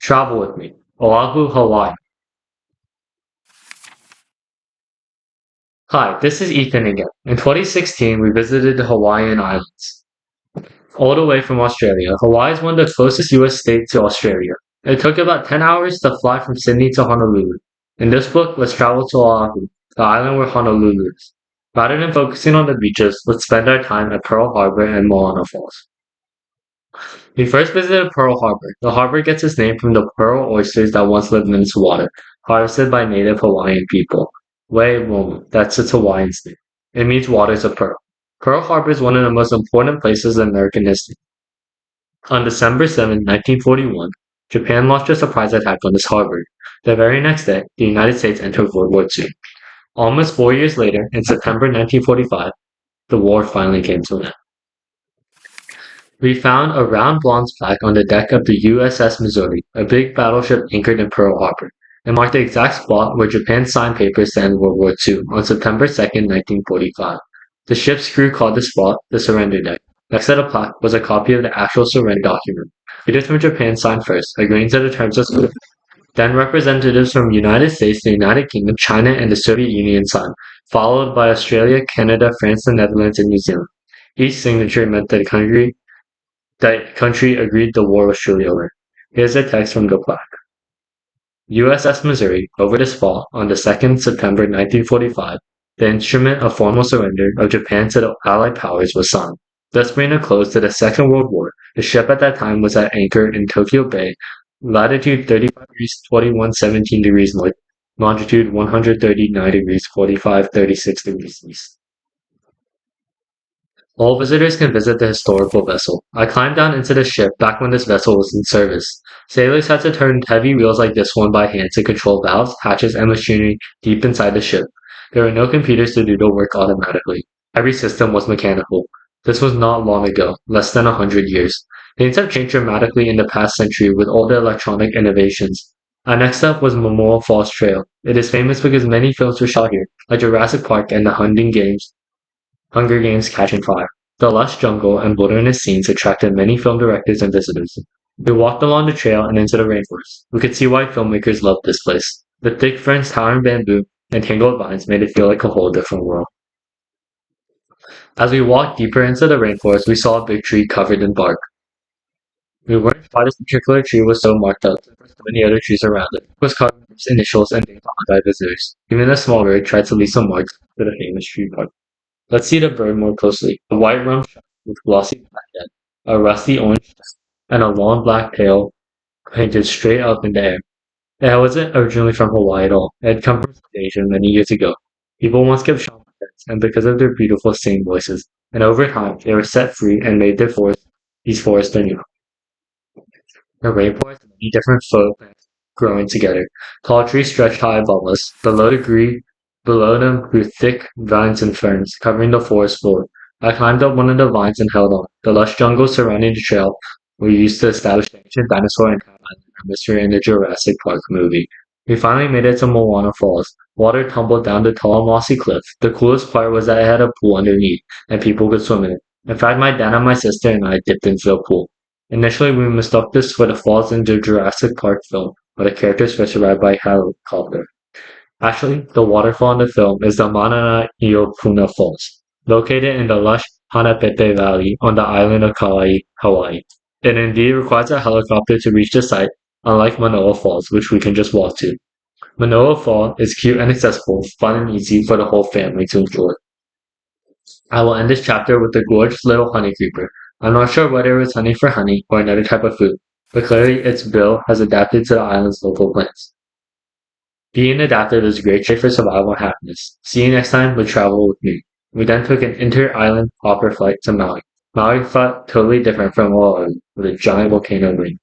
Travel with me. Oahu, Hawaii. Hi, this is Ethan again. In 2016, we visited the Hawaiian Islands. All the way from Australia. Hawaii is one of the closest U.S. states to Australia. It took about 10 hours to fly from Sydney to Honolulu. In this book, let's travel to Oahu, the island where Honolulu is. Rather than focusing on the beaches, let's spend our time at Pearl Harbor and Moana Falls. We first visited Pearl Harbor. The harbor gets its name from the pearl oysters that once lived in its water, harvested by native Hawaiian people. Wai Womu, that's its Hawaiian name. It means waters of pearl. Pearl Harbor is one of the most important places in American history. On December 7, 1941, Japan launched a surprise attack on this harbor. The very next day, the United States entered World War II. Almost 4 years later, in September 1945, the war finally came to an end. We found a round bronze plaque on the deck of the USS Missouri, a big battleship anchored in Pearl Harbor. It marked the exact spot where Japan signed papers to end World War II on September 2, 1945. The ship's crew called the spot the surrender deck. Next to the plaque was a copy of the actual surrender document. Leaders from Japan signed first, agreeing to the terms of surrender. Then representatives from the United States, the United Kingdom, China, and the Soviet Union signed, followed by Australia, Canada, France, the Netherlands, and New Zealand. Each signature meant that country agreed the war was truly over. Here's a text from the plaque. USS Missouri, over the spot, on the 2nd September 1945, the instrument of formal surrender of Japan to the Allied powers was signed, thus bringing a close to the Second World War. The ship at that time was at anchor in Tokyo Bay, latitude 35 degrees 21 degrees north, longitude 139 degrees 36 degrees east. All visitors can visit the historical vessel. I climbed down into the ship back when this vessel was in service. Sailors had to turn heavy wheels like this one by hand to control valves, hatches, and machinery deep inside the ship. There were no computers to do the work automatically. Every system was mechanical. This was not long ago, less than 100 years. Things have changed dramatically in the past century with all the electronic innovations. Our next stop was Momoa Falls Trail. It is famous because many films were shot here, like Jurassic Park and the Hunger Games Catching Fire. The lush jungle and wilderness scenes attracted many film directors and visitors. We walked along the trail and into the rainforest. We could see why filmmakers loved this place. The thick ferns, towering bamboo, and tangled vines made it feel like a whole different world. As we walked deeper into the rainforest, we saw a big tree covered in bark. We weren't sure why this particular tree was so marked out compared to many other trees around it. It was covered with its initials and names on by visitors. Even the small bird tried to leave some marks to the famous tree bark. Let's see the bird more closely. A white rump with glossy black head, a rusty orange chest, and a long black tail painted straight up in the air. It wasn't originally from Hawaii at all. It had come from Asia many years ago. People once kept shoppers, and because of their beautiful singing voices, and over time they were set free and made these forests their new. The rainforest and many different photo plants growing together. Tall trees stretched high above us. Below them grew thick vines and ferns, covering the forest floor. I climbed up one of the vines and held on. The lush jungles surrounding the trail were used to establish the ancient dinosaur and cat island atmosphere in the Jurassic Park movie. We finally made it to Moana Falls. Water tumbled down the tall mossy cliff. The coolest part was that it had a pool underneath, and people could swim in it. In fact, my dad and my sister and I dipped into the pool. Initially, we mistook this for the falls in the Jurassic Park film, where the characters first arrived by helicopter. Actually, the waterfall in the film is the Mananaiopuna Falls, located in the lush Hanapepe Valley on the island of Kauai, Hawaii. It indeed requires a helicopter to reach the site, unlike Manoa Falls, which we can just walk to. Manoa Falls is cute and accessible, fun and easy for the whole family to enjoy. I will end this chapter with the gorgeous little honey creeper. I'm not sure whether it was honey for honey or another type of food, but clearly its bill has adapted to the island's local plants. Being adaptive is a great trait for survival and happiness. See you next time with Travel with me. We then took an inter-island hopper flight to Maui. Maui felt totally different from Oahu, with a giant volcano ring.